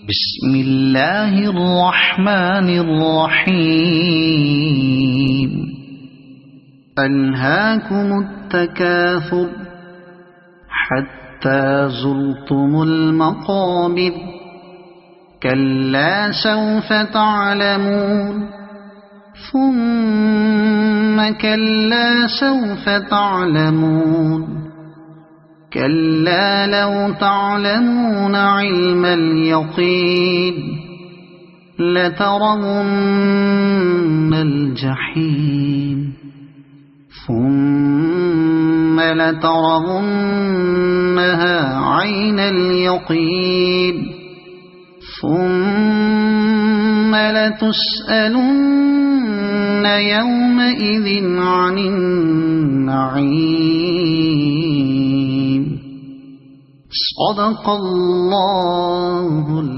بسم الله الرحمن الرحيم ألهاكم التكاثر حتى زرتم المقابر كلا سوف تعلمون ثم كلا سوف تعلمون كلا لو تعلمون علم اليقين لترون الجحيم ثم لترونها عين اليقين ثم لتسألن يومئذ عن النعيم. صدق الله